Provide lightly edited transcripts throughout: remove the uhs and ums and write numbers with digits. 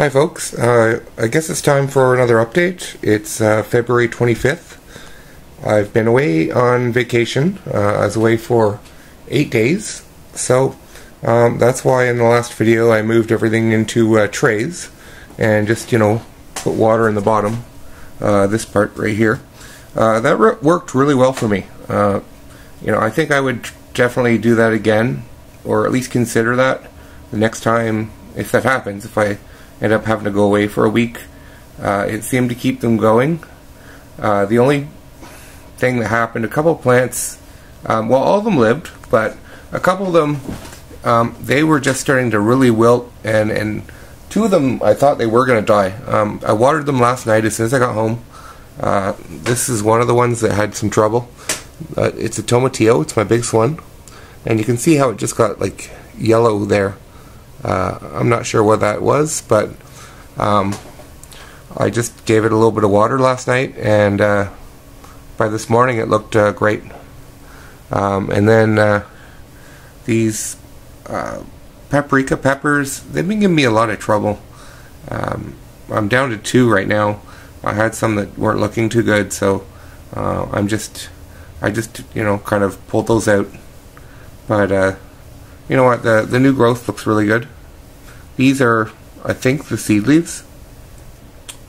Hi folks, I guess it's time for another update. It's February 25th. I've been away on vacation. I was away for 8 days, so that's why in the last video I moved everything into trays and just, put water in the bottom, this part right here. That worked really well for me. I think I would definitely do that again, or at least consider that the next time if that happens, if I end up having to go away for a week. It seemed to keep them going. The only thing that happened, a couple of plants, well, all of them lived, but a couple of them, they were just starting to really wilt, and two of them I thought they were going to die. I watered them last night as soon as I got home. This is one of the ones that had some trouble. It's a tomatillo, it's my biggest one, and you can see how it just got like yellow there. I'm not sure what that was, but I just gave it a little bit of water last night, and by this morning it looked great. And then these paprika peppers, they've been giving me a lot of trouble. I'm down to 2 right now. I had some that weren't looking too good, so I just kind of pulled those out. But you know what, the new growth looks really good. These are, I think, the seed leaves.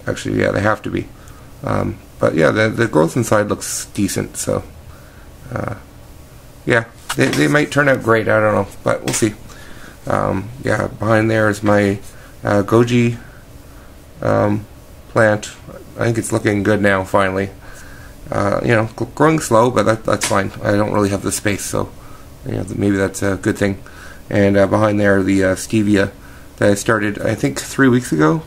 Actually, yeah, they have to be. But yeah, the growth inside looks decent, so yeah, they might turn out great, I don't know, but we'll see. Yeah, behind there is my goji plant. I think it's looking good now, finally. Growing slow, but that's fine. I don't really have the space, so maybe that's a good thing. And behind there, the stevia that I started, I think, 3 weeks ago.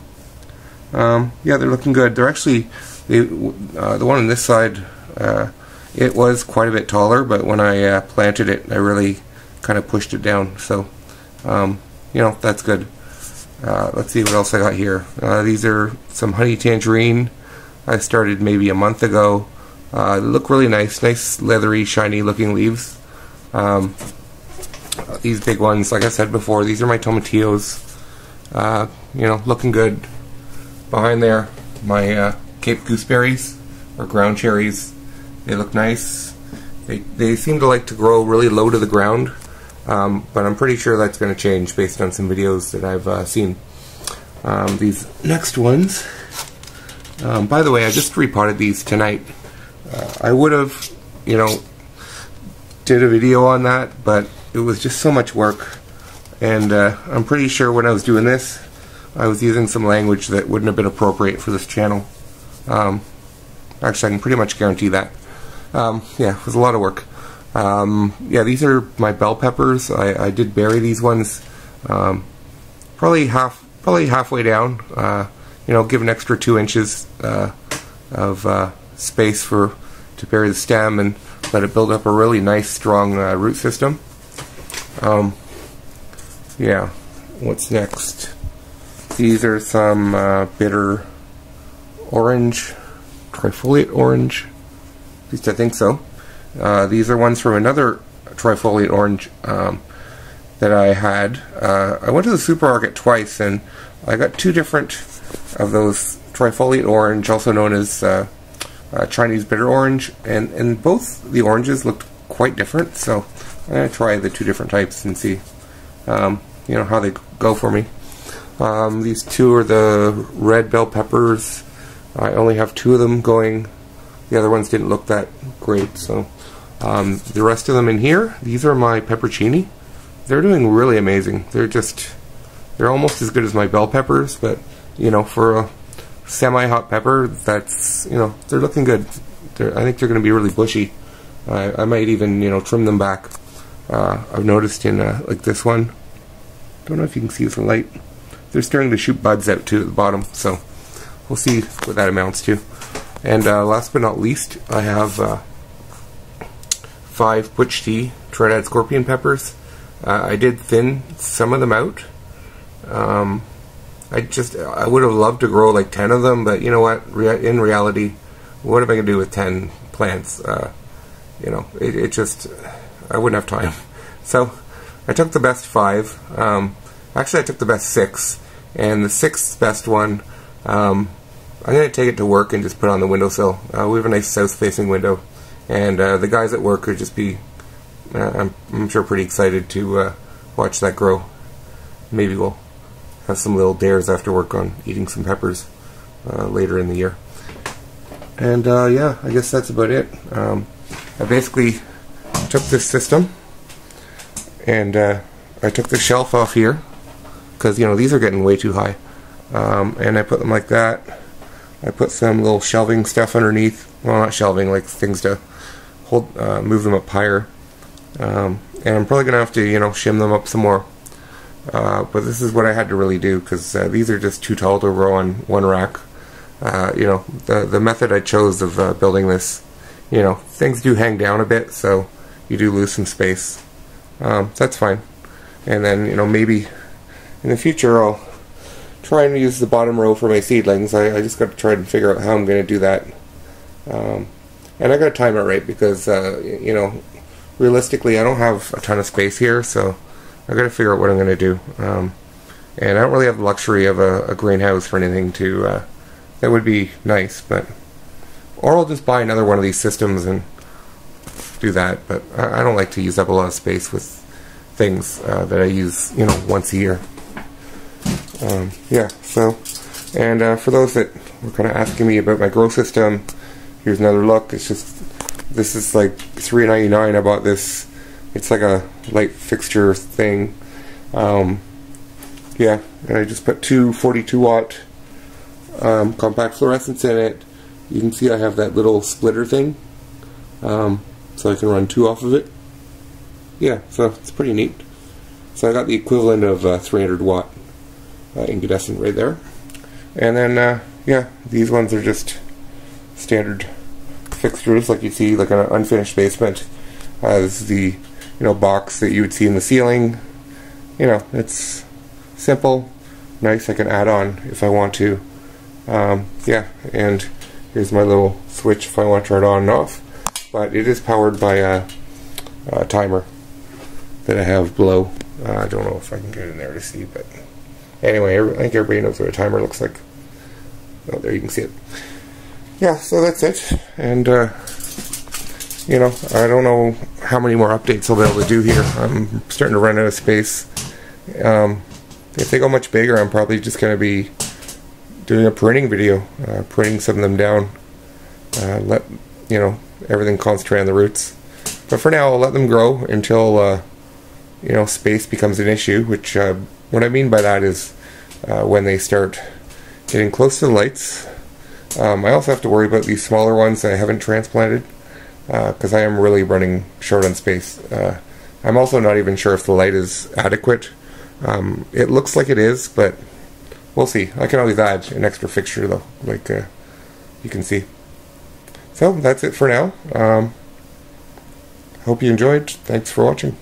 Yeah, they're looking good. They're actually, the one on this side, it was quite a bit taller, but when I planted it, I really kind of pushed it down. So, that's good. Let's see what else I got here. These are some honey tangerine. I started maybe a month ago. They look really nice. Nice, leathery, shiny looking leaves. These big ones, like I said before, these are my tomatillos. Looking good. Behind there, my Cape gooseberries, or ground cherries. They look nice. They seem to like to grow really low to the ground, but I'm pretty sure that's going to change based on some videos that I've seen. These next ones, by the way, I just repotted these tonight. I would have, did a video on that, but it was just so much work, and I'm pretty sure when I was doing this, I was using some language that wouldn't have been appropriate for this channel. Actually, I can pretty much guarantee that. Yeah, it was a lot of work. Yeah, these are my bell peppers. I did bury these ones, probably halfway down. Give an extra 2 inches of space to bury the stem and let it build up a really nice, strong root system. Yeah, what's next? These are some bitter orange, trifoliate orange. At least I think so. These are ones from another trifoliate orange that I had. I went to the supermarket twice, and I got 2 different of those trifoliate orange, also known as Chinese bitter orange, and both the oranges looked quite different, so I'm going to try the 2 different types and see how they go for me. These 2 are the red bell peppers. I only have 2 of them going. The other ones didn't look that great, so the rest of them in here, these are my pepperoncini. They're doing really amazing. They're almost as good as my bell peppers, but for a semi-hot pepper, that's, they're looking good. I think they're going to be really bushy. I might even, trim them back. I've noticed in, like this one, don't know if you can see this in light, they're starting to shoot buds out too at the bottom, so we'll see what that amounts to. And last but not least, I have 5 Butch T Trinidad scorpion peppers. I did thin some of them out. I would have loved to grow like 10 of them, but you know what? In reality, what am I going to do with 10 plants? It just, I wouldn't have time. So I took the best 5. Actually, I took the best 6, And the sixth best one, I'm going to take it to work and just put it on the windowsill. We have a nice south-facing window, and the guys at work would just be, I'm sure, pretty excited to watch that grow. Maybe we'll have some little dares after work on eating some peppers later in the year. And yeah, I guess that's about it. I basically took this system and I took the shelf off here because, you know, these are getting way too high, and I put them like that. I put some little shelving stuff underneath, well, not shelving, like things to hold, move them up higher, and I'm probably gonna have to, you know, shim them up some more, but this is what I had to really do because these are just too tall to grow on one rack. You know, the method I chose of building this, you know, things do hang down a bit, so you do lose some space. So that's fine. And then, you know, maybe in the future I'll try and use the bottom row for my seedlings. I just got to try and figure out how I'm going to do that. And I got to time it right because, you know, realistically I don't have a ton of space here, so I got to figure out what I'm going to do. And I don't really have the luxury of a greenhouse or anything to that would be nice, but or I'll just buy another one of these systems and do that. But I don't like to use up a lot of space with things that I use, you know, once a year. Yeah. So, and for those that were kind of asking me about my grow system, here's another look. It's just, this is like $3.99. I bought this. It's like a light fixture thing. Yeah, and I just put two 42-watt compact fluorescents in it. You can see I have that little splitter thing, so I can run two off of it. Yeah, so it's pretty neat. So I got the equivalent of 300-watt incandescent right there. And then yeah, these ones are just standard fixtures like you see, like an unfinished basement. This is the, you know, box that you would see in the ceiling. You know, it's simple, nice. I can add on if I want to. Yeah, and here's my little switch if I want to turn it on and off. But it is powered by a timer that I have below. I don't know if I can get in there to see, but anyway, I think everybody knows what a timer looks like. Oh, there you can see it. Yeah, so that's it. And you know, I don't know how many more updates I'll be able to do here. I'm starting to run out of space. If they go much bigger, I'm probably just going to be doing a pruning video, pruning some of them down, let, you know, everything concentrate on the roots. But for now, I'll let them grow until you know, space becomes an issue, which what I mean by that is when they start getting close to the lights. I also have to worry about these smaller ones that I haven't transplanted because I am really running short on space. I'm also not even sure if the light is adequate. It looks like it is, but we'll see. I can always add an extra fixture though, like you can see. So that's it for now. Hope you enjoyed. Thanks for watching.